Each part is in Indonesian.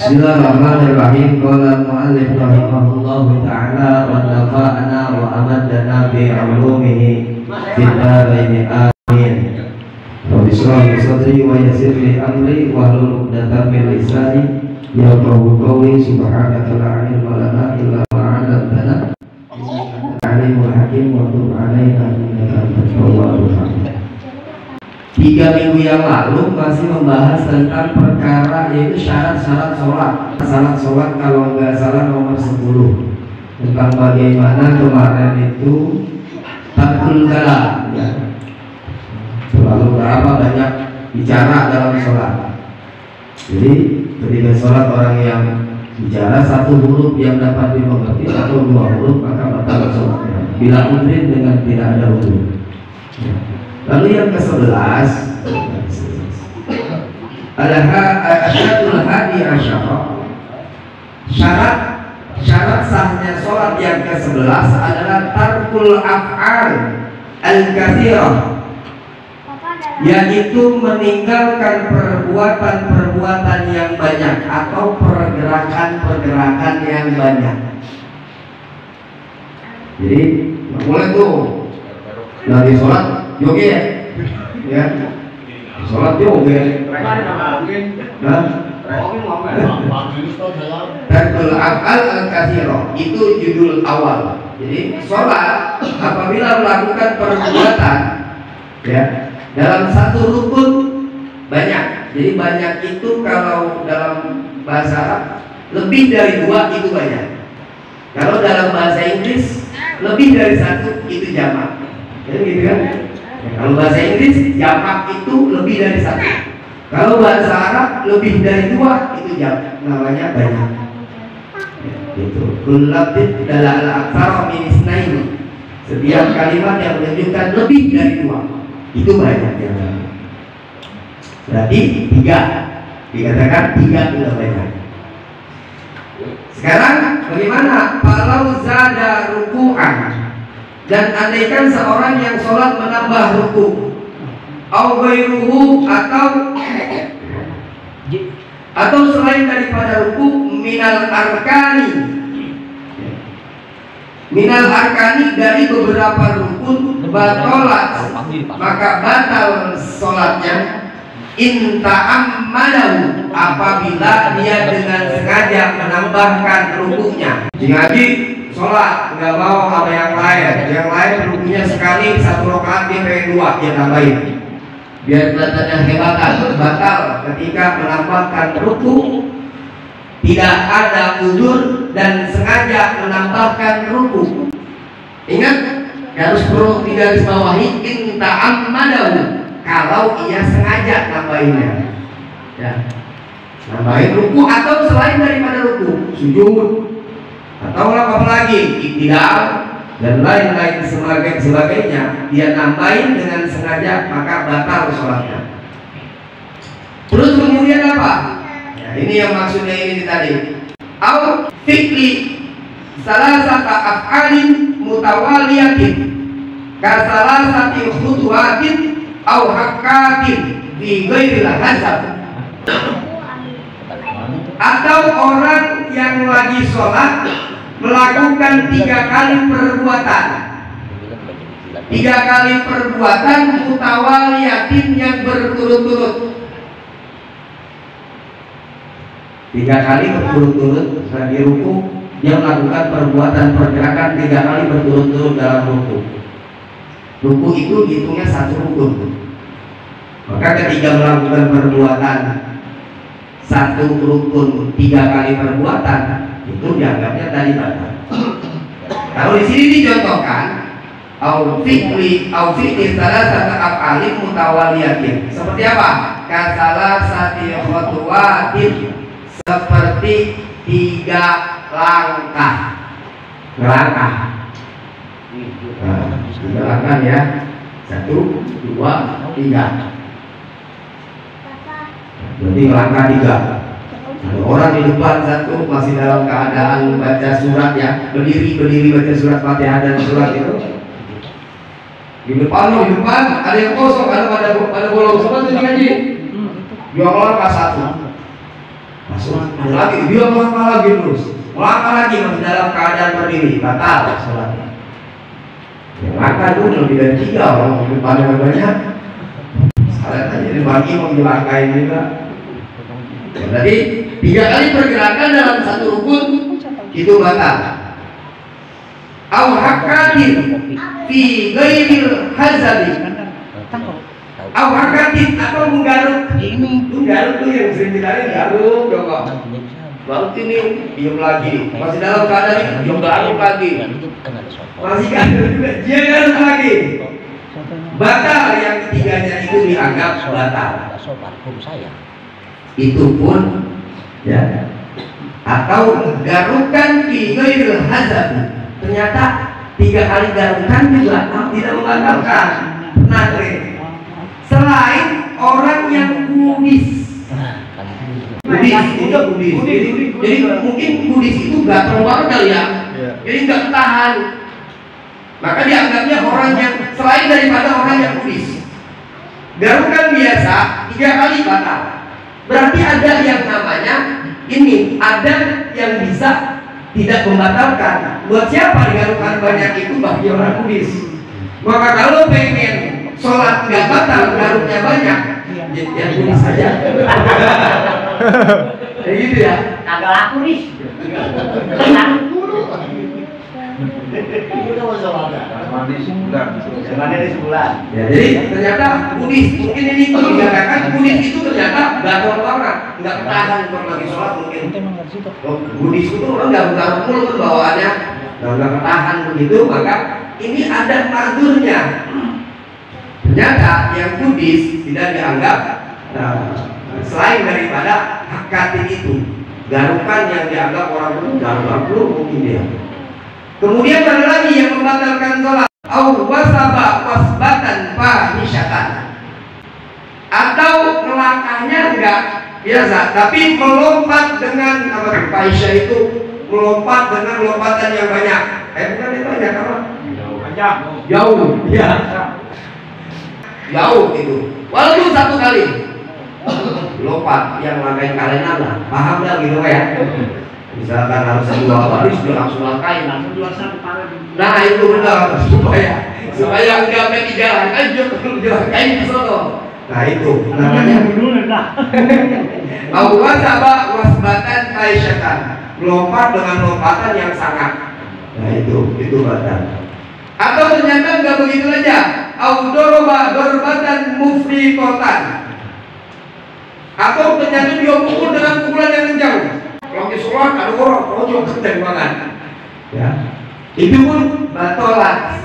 Bismillahirrahmanirrahim. Qala al-mu'allif rahimahullahu ta'ala wa nafa'ana wa amadana bi 'ulumihi fid dharain amin. Rabbi shrah li sadri wa yassir li amri wahlul 'uqdatam min lisani yafqahu qawli. Subhanaka la ilma lana illa ma 'allamtana innaka alimul hakim wa tub 'alaina innaka antat tawwabur rahim. 3 minggu yang lalu masih membahas tentang perkara yaitu syarat-syarat sholat. Syarat sholat kalau nggak salah nomor 10, tentang bagaimana kemarin itu takul kalam ya. Terlalu berapa banyak bicara dalam sholat. Jadi ketika sholat orang yang bicara 1 huruf yang dapat dimengerti atau 2 huruf maka batal sholatnya bila udhrin dengan tidak ada udhrin. Lalu yang ke-11 Al-Asyadul Hadi Asyara, syarat sahnya sholat yang ke-11 adalah tarkul af'al al-kathirah, yaitu meninggalkan perbuatan-perbuatan yang banyak atau pergerakan-pergerakan yang banyak. Jadi mulai tuh lagi sholat joget ya, sholat joget. Tarkul af'al al-kathirah itu judul awal. Jadi sholat apabila melakukan perbuatan ya dalam satu rukun banyak. Jadi banyak itu kalau dalam bahasa Arab lebih dari 2 itu banyak. Kalau dalam bahasa Inggris lebih dari 1 itu jamak. Jadi gitu kan? Kalau bahasa Inggris jamak itu lebih dari 1. Kalau bahasa Arab lebih dari 2 itu jamak, namanya banyak. Itu kullatin dalal aktsara min isnaini. Setiap kalimat yang menunjukkan lebih dari 2 itu banyak ya. Berarti 3. Dikatakan 3 itu banyak. Sekarang bagaimana kalau zada ruku'an? Dan andaikan seorang yang sholat menambah ruku, au ghairuhu atau selain daripada ruku, minal arkani dari beberapa rukun batalat, maka batal sholatnya inta'ammalahu apabila dia dengan sengaja menambahkan rukunya. Jadi sholat nggak mau sama yang lain rukunya sekali 1 rakaat dia pengen 2 dia tambahin biar kelihatannya hebatan. Batal ketika menambahkan ruku, tidak ada udzur dan sengaja menambahkan ruku. Ingat, harus perlu digarisbawahi inta'ammadahu, kalau ia sengaja nambahinnya ya, nambahin ruku atau selain daripada ruku, sujud atau apa lagi iktidal dan lain-lain sebagainya, dia nambahin dengan sengaja maka batal sholatnya. Terus kemudian apa? Ya, ini yang maksudnya ini tadi. Au fikri salasata af'alin mutawaliyatin kasalasati khutwatin au hakatin fi ghairil hasab. Atau orang yang lagi sholat melakukan 3 kali perbuatan, 3 kali perbuatan mutawaliyatin yang berturut-turut, 3 kali berturut-turut lagi ruku, dia melakukan perbuatan pergerakan 3 kali berturut-turut dalam ruku. Ruku itu hitungnya 1 rukun. Maka ketika melakukan perbuatan 1 rukun 3 kali perbuatan itu dianggapnya tadi batal. Kalau di sini dicontohkan au fi'li salasata af'alin mutawaliyatin. Seperti apa? Kasalasati khutwatin, seperti 3 langkah. Langkah. Nah, 3 langkah ya. 1, 2, 3. Berarti langkah 3. Ada orang di depan satu masih dalam keadaan baca surat ya, berdiri baca surat Fatihah dan surat itu. Di depan ada yang kosong, ada bolong semua tuh ngaji. Dia langkah 1. Masuk lagi, dia melangkah lagi terus, melangkah lagi masih dalam keadaan berdiri, batal sholatnya. Ya, maka dulu lebih dari 3 orang pada banyak. Salah aja, jadi bagi mau dilangkahin juga. Ya, jadi 3 kali pergerakan dalam satu rukun itu batal. Au hakatin fi ghairil hazabi. Au hakatin atau menggaruk. Menggaruk tuh yang sering bilangin garuk coba. Baru ini diam lagi, masih dalam keadaan itu diam garuk lagi. Masih garuk juga, dia garuk lagi. Batal yang ketiganya itu dianggap batal. Itu pun ya. Atau garukan fi ghairil hazabi. Ternyata 3 kali garukan juga tidak membatalkan. Nah, selain orang yang kudis. Jadi mungkin kudis itu gatal banget kali ya. Jadi nggak tahan. Maka dianggapnya orang yang selain daripada orang yang kudis. Garukan biasa 3 kali batal. Berarti ada yang namanya ini, ada yang bisa tidak membatalkan. Buat siapa digarukan banyak itu? Bagi orang kudis. Maka kalau pengen sholat nggak batal, garuknya banyak, ya kudis saja. Kayak gitu ya. Kagak laku nih. Garuk dulu. Itu mau sholat. Mandi sebulan. Ya, jadi ternyata kudis, mungkin ini dikatakan kudis itu ternyata gatal banget, nggak ketahan kalau lagi sholat mungkin. Kudis itu orang nggak garuk mulu kan bawaannya, nggak ketahan begitu, maka ini ada mazurnya. Ternyata yang kudis tidak dianggap selain daripada hakatin itu, garukan yang dianggap orang itu garuk mungkin dia. Kemudian ada lagi yang membatalkan sholat, au wasaba wasbatan fahisyatan, atau melangkahnya enggak biasa, tapi melompat dengan apa? Fahisyah itu melompat dengan lompatan yang banyak. Bukan yang banyak apa? Jauh, ya. Jauh itu. Walaupun 1 kali lompat yang langkahin kalian lah, paham dah gitu ya? Misalkan harus 2 baris dia langsung langkahin, langsung 21 nah itu benar, supaya enggak sampai 3 aja dilangkahin ke sono. Nah itu namanya awasaba wasbatan aisyatan, melompat dengan lompatan yang sangat. Nah itu batal. Atau ternyata enggak begitu aja, audoroba dorbatan mufriqatan, atau ternyata dia pukul dengan pukulan yang jauh. Lagi sholat ada orang pojok ketembangan, ya itu pun batolat,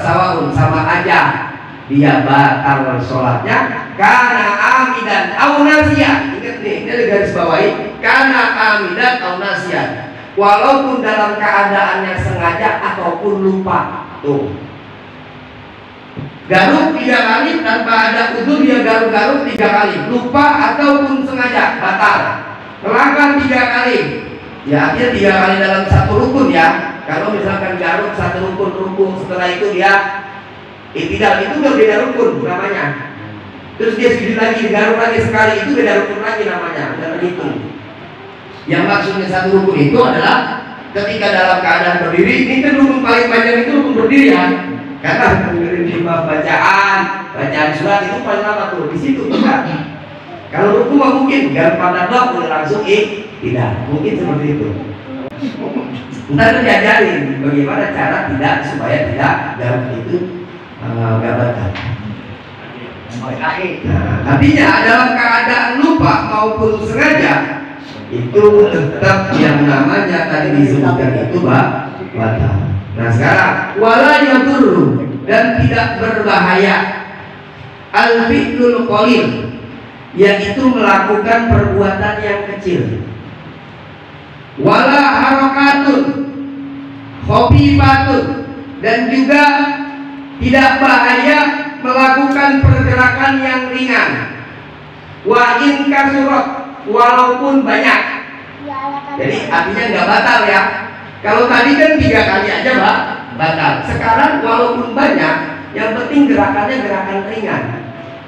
sawaun, sama aja dia batal sholatnya karena amidan au nasiyan. Ingat nih, ini garis bawahi, karena amidan au nasiyan, walaupun dalam keadaan yang sengaja ataupun lupa. Tuh garuk 3 kali tanpa ada udzur, dia garuk-garuk 3 kali, lupa ataupun sengaja, batal. Melangkah 3 kali, ya artinya 3 kali dalam satu rukun ya. Kalau misalkan garuk 1 rukun, setelah itu dia iktidal, itu udah beda rukun namanya. Terus dia sujud lagi, garuk lagi sekali, itu beda rukun lagi namanya, udah terhitung. Yang maksudnya 1 rukun itu adalah ketika dalam keadaan berdiri. Ini kan rukun paling panjang itu rukun berdiri ya. Karena bacaan surat itu paling lama tuh di situ juga. Kalau rukun mah mungkin garuk pada blok udah langsung tidak mungkin seperti itu. Ntar diajarin bagaimana cara supaya tidak garuk itu nggak batal. Nah, artinya dalam keadaan lupa maupun sengaja itu tetap yang namanya tadi disebutkan itu batal. Nah sekarang wala yadurru, dan tidak berbahaya al-fi'lul qalil, yaitu melakukan perbuatan yang kecil. Wala harakatun khafifatun, dan juga tidak bahaya melakukan pergerakan yang ringan. Wa in kasurat, walaupun banyak. Jadi artinya nggak batal ya. Kalau tadi kan 3 kali aja batal. Sekarang walaupun banyak, yang penting gerakannya gerakan ringan,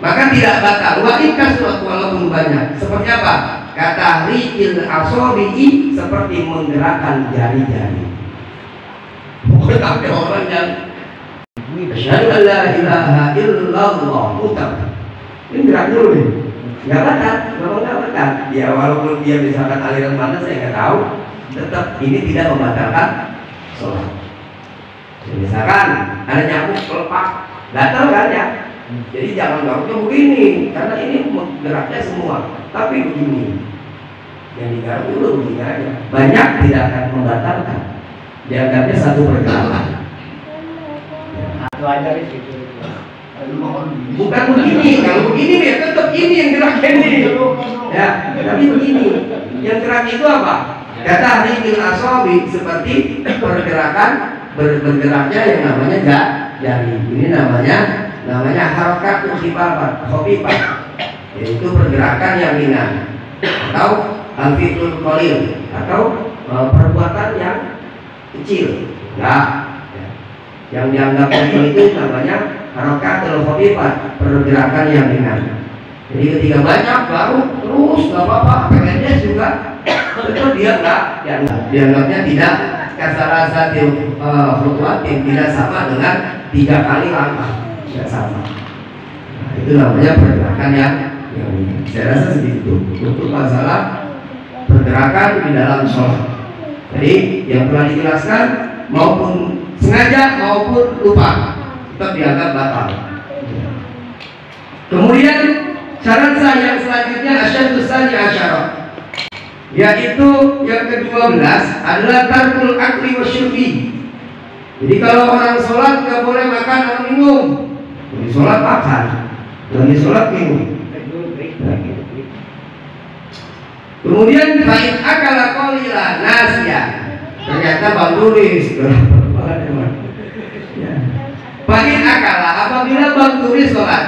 maka tidak batal. Wa in kasurat, walaupun banyak. Seperti apa? katahrikil asabi'i, seperti menggerakkan jari-jari. Bukan ada orang yang asyhadu an la ilaha illallah mutar. Ini gerak dulu nih. Nggak batal, memang nggak batal. Ya walaupun dia misalkan aliran mana saya nggak tahu, tetap ini tidak membatalkan sholat. Misalkan ada nyamuk kelepak, gatal kan ya. Jadi jangan garuknya begini, karena ini geraknya semua. Tapi begini, yang digaruk dulu begini aja. Banyak tidak akan membatalkan. Dianggapnya satu pergerakan. Satu aja di situ. Bukan begini, kalau begini ya tetap ini yang geraknya ini. Ya, tapi begini, yang gerak itu apa? Kata ringil asabi, seperti pergerakan bergeraknya yang namanya jari. Ini namanya harokat khafifah, yaitu pergerakan yang ringan, atau al-fi'lul qalil, atau perbuatan yang kecil. Nah, yang dianggap kecil itu namanya harokatul khafifah, pergerakan yang ringan. Jadi ketika banyak baru terus nggak apa-apa, pengennya juga itu dia nggak dianggapnya tidak kasarasatil khutwatin, tidak sama dengan 3 kali langkah, tidak sama. Nah, itu namanya pergerakan yang ringan. Saya rasa segitu untuk masalah pergerakan di dalam sholat. Jadi yang telah dijelaskan maupun sengaja maupun lupa tetap dianggap batal. Kemudian syarat sah yang selanjutnya asyadus sani asyara, yaitu yang ke-12 adalah tarkul akli wasyurbi. Jadi kalau orang sholat nggak boleh makan atau minum. Lagi sholat makan, lagi sholat minum. Kemudian fa'in akala qalila nasiya, ternyata Bang Turis fa'in akala, apabila Bang Turis sholat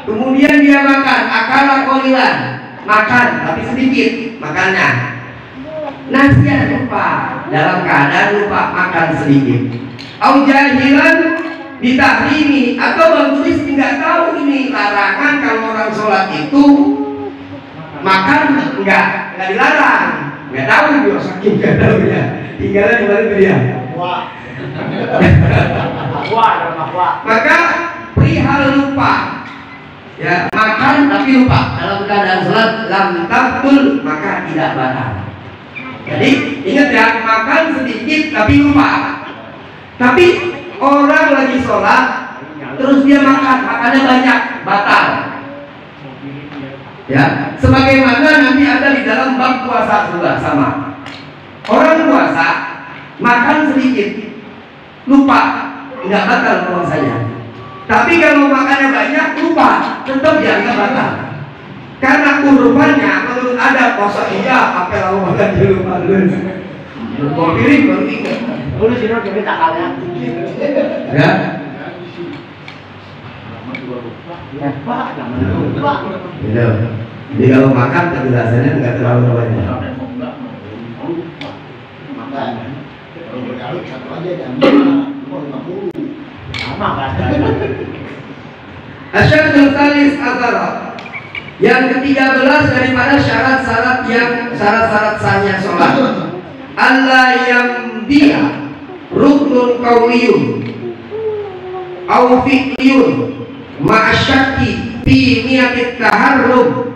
kemudian dia makan, akala qalilan, makan tapi sedikit makannya, nasiya, lupa, dalam keadaan lupa makan sedikit, au jahilan ditahrimi, atau Bang Turis nggak tahu ini larangan kalau orang sholat itu makan, enggak dilarang, nggak tahu dia, saking nggak tahu ya, tinggalnya di mana dia. Maka perihal lupa, ya makan tapi lupa dalam keadaan sholat, lam tabtul, maka tidak batal. Jadi ingat ya, makan sedikit tapi lupa. Tapi orang lagi sholat terus dia makannya banyak, batal. Ya, sebagaimana nanti ada di dalam bab puasa juga sama. Orang puasa makan sedikit, lupa, nggak batal puasanya. Tapi kalau makannya banyak, lupa, tetap dianggap batal. Karena kurbannya menurut ada puasa iya, apa lalu makan dulu malu. Mau piring baru ingat. Dulu sih kita tak kalah. Ya. Lupa, jangan lupa. Gitu. Jadi kalau makan kejelasannya nggak terlalu banyak. Makan. Kalau satu aja jangan 50. Sama kan? Asyadul salis azara, yang ke-13 daripada syarat-syarat sahnya sholat, Allah yang dia ruknun qauliyun au fi'liyun ma'asyaki fi niyatit taharrum.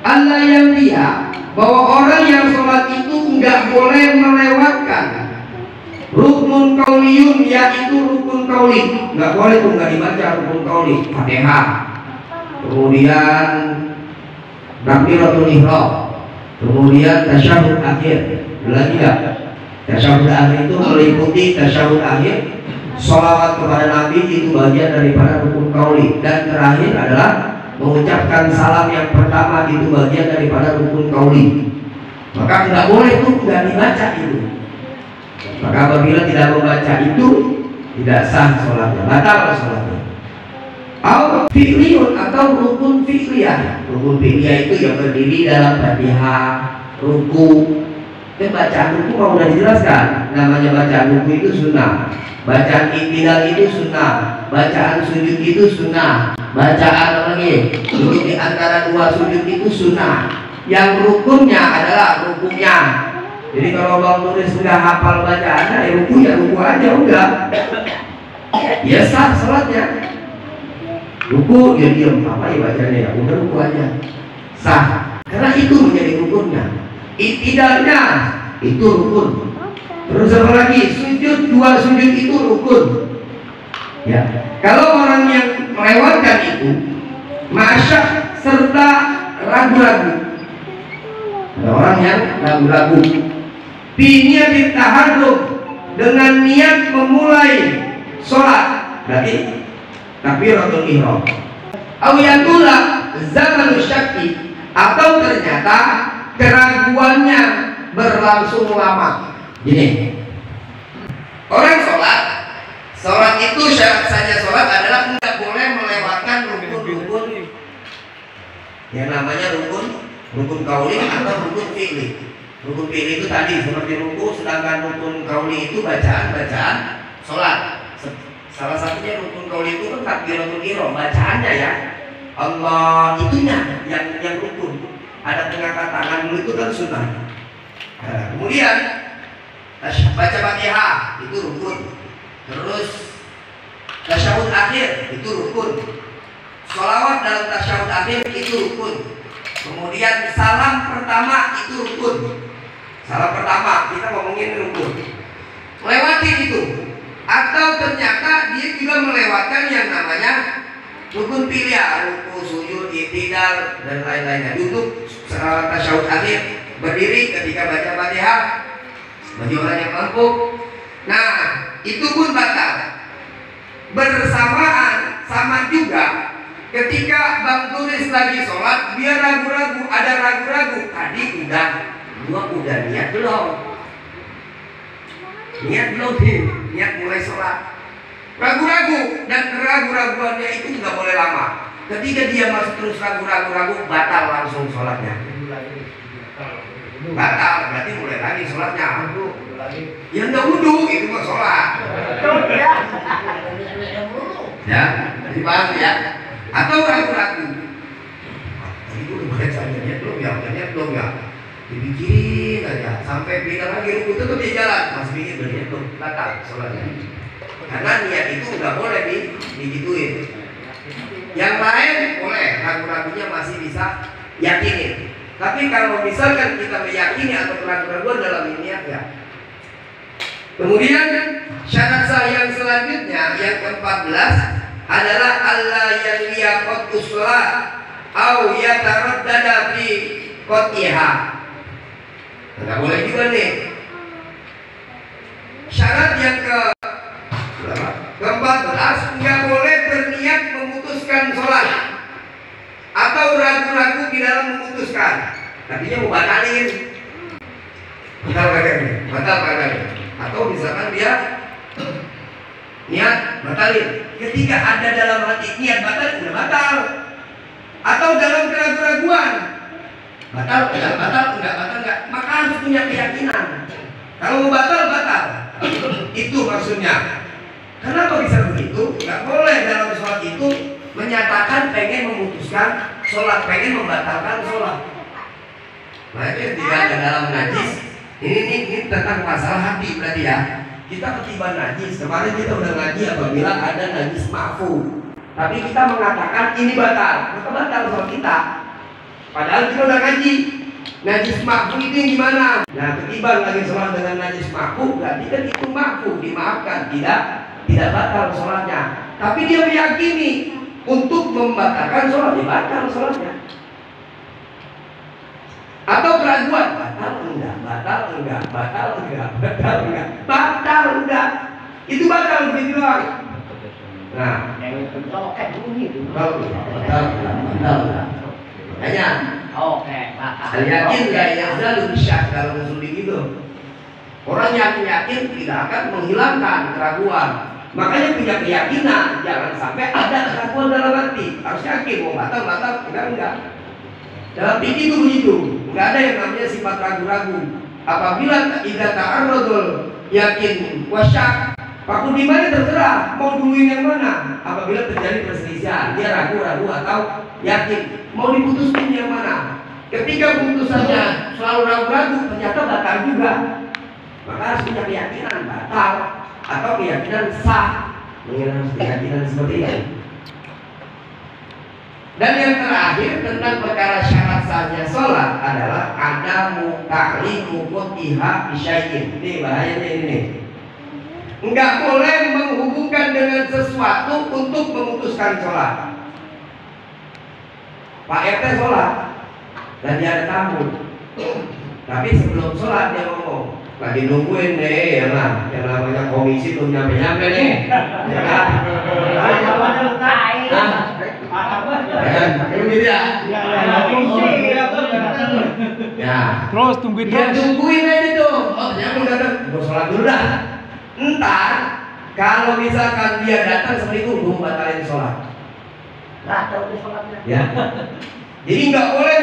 Allah yang dia bahwa orang yang sholat itu enggak boleh melewatkan rukun qauliyun, yaitu rukun qauli. Enggak boleh tuh, enggak dibaca rukun qauli, Fatihah, kemudian takbiratul ihram, kemudian tasyahud akhir. Lagi ya, tasyahud akhir itu meliputi tasyahud akhir, sholawat kepada Nabi, itu bagian daripada rukun qauli, dan terakhir adalah mengucapkan salam yang pertama, itu bagian daripada rukun qauli. Maka tidak boleh itu tidak dibaca itu. Maka apabila tidak membaca itu, tidak sah sholatnya, batal sholatnya. Atau fi'liyun, atau rukun fi'liyah. Rukun fi'liyah itu yang berdiri dalam Fatihah, ruku. Bacaan ruku mau sudah dijelaskan. Namanya bacaan ruku itu sunnah. Bacaan i'tidal itu sunnah, bacaan sujud itu sunnah, bacaan apa lagi? Duduk di antara dua sujud itu sunnah. Yang rukunnya adalah rukunya. Jadi kalau Bang Turis sudah hafal bacaannya, ya ruku aja udah. Ya sah salatnya. Ruku ya diam, apa ya bacanya ya? Udah ruku aja. Sah. Karena itu menjadi rukunnya. I'tidalnya itu rukun. Terus apa lagi? Sujud, dua sujud itu rukun. Ya. Kalau orang yang melewatkan itu masyak serta ragu-ragu. Ada orang yang ragu-ragu. Biniyatit taharruk, dengan niat memulai sholat. Berarti takbiratul ihram. Aw yatula zamanu syakki, atau ternyata keraguannya berlangsung lama. Gini, orang sholat itu syarat saja sholat adalah tidak boleh melewatkan rukun-rukun yang namanya rukun kauli atau rukun fi'li. Rukun fi'li itu tadi seperti ruku, sedangkan rukun kauli itu bacaan sholat. Salah satunya rukun kauli itu kan takbiratul ihram, bacaannya ya. Allah itunya yang rukun. Ada pengangkat tangan dulu itu kan sunnah. Nah, kemudian baca Fatihah itu rukun. Terus tasyahud akhir itu rukun. Sholawat dalam tasyahud akhir itu rukun. Kemudian salam pertama itu rukun. Salam pertama kita ngomongin rukun. Melewati itu. Atau ternyata dia juga melewatkan yang namanya rukun pilihan, ruku, sujud, i'tidal dan lain-lainnya. Duduk tasyahud akhir, berdiri ketika baca Fatihah bagi orang yang mampu. Nah, itu pun batal. Bersamaan sama juga ketika Bang Turis lagi sholat, dia ragu-ragu, ada ragu-ragu. Tadi gua udah niat belum? Niat belum nih, niat mulai sholat. Ragu-ragu, dan keragu-raguannya itu nggak boleh lama. Ketika dia masih terus ragu-ragu, batal langsung sholatnya. Batal, berarti mulai lagi sholatnya. Ya nggak wudhu, itu mah sholat. Ya, dipahami ya. Atau ragu-ragu. Tadi gue udah baca niat belum ya. Dipikirin aja sampai bilang lagi ruku itu dia jalan, masih bikin berniat belum, batal sholatnya. Karena niat itu nggak boleh digituin. Yang lain boleh, ragu-ragunya masih bisa yakinin. Tapi kalau misalkan kita meyakini atau keraguan dalam niat ya. Kemudian syarat sah yang selanjutnya yang ke-14 adalah Allah yang liyaqat uslah au yataraddada fi qatiha. Nggak boleh juga nih. Syarat yang ke-14 nggak boleh berniat memutuskan sholat atau ragu-ragu di dalam memutuskan. Tadinya mau batalin, batal kagak. Atau misalkan dia niat batalin, ketika ada dalam hati niat batal, udah batal. Atau dalam keraguan-raguan, batal enggak, maka harus punya keyakinan. Kalau mau batal. Itu maksudnya. Kenapa bisa begitu? Nggak boleh dalam sholat itu menyatakan pengen memutuskan sholat, pengen membatalkan sholat. Nah itu tidak ada dalam najis. Ini tentang masalah hati berarti ya. Kita ketiban najis. Kemarin kita udah ngaji apabila ada najis ma'fu. Tapi kita mengatakan ini batal, maka batal sholat kita. Padahal kita udah ngaji. Najis ma'fu itu yang gimana? Nah ketiban lagi sholat dengan najis ma'fu, berarti kan itu ma'fu, dimaafkan, tidak batal sholatnya. Tapi dia meyakini untuk membatalkan sholat, dia batal sholatnya. Atau keraguan, batal enggak. Itu batal begitu doang. Nah, batal. Makanya, al yakin la yazalu bisyak dalam usul begitu. Orang yang yakin tidak akan menghilangkan keraguan. Makanya punya keyakinan, jangan sampai ada keraguan dalam hati. Harus yakin mau batal, enggak. Dalam fikih itu begitu. Enggak ada yang namanya sifat ragu-ragu. Apabila idza ta'arradul yakin wasyak Pak Budiman terserah mau duluin yang mana. Apabila terjadi perselisihan, dia ragu-ragu atau yakin mau diputuskan yang mana. Ketika putusannya selalu ragu-ragu, ternyata batal juga, maka harus punya keyakinan batal atau keyakinan sah. Mengenai keyakinan seperti ini. Dan yang terakhir tentang perkara syarat sahnya sholat adalah adamu ta'limu qutiha bisyai'in. Ini bahayanya ini. Enggak boleh menghubungkan dengan sesuatu untuk memutuskan sholat. Pak RT sholat dan dia ada tamu, tapi sebelum sholat dia ngomong, lagi nungguin nih yang namanya komisi belum nyampe nih, ya kan? Ya, terus tungguin dia tungguin aja tuh. Oh ternyata udah datang, gue sholat dulu dah. Entar kalau misalkan dia datang seperti itu, gue batalin sholat. Batal di sholatnya. Ya. Jadi nggak boleh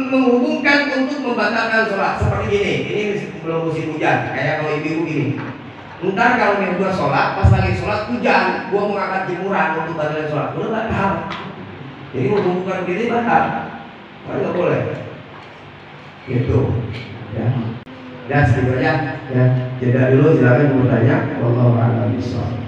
menghubungkan untuk membatalkan sholat seperti ini. Ini belum musim hujan, kayak kalau ibu gini. Ntar kalau yang gua sholat, pas lagi sholat hujan, gua mau ngangkat jemuran untuk batalin sholat, udah batal. Jadi menghubungkan begini batal, nggak boleh. Gitu. Ya. Dan segitu aja. Ya. Jeda dulu, silakan mau tanya. Wallahu a'lam bishawab.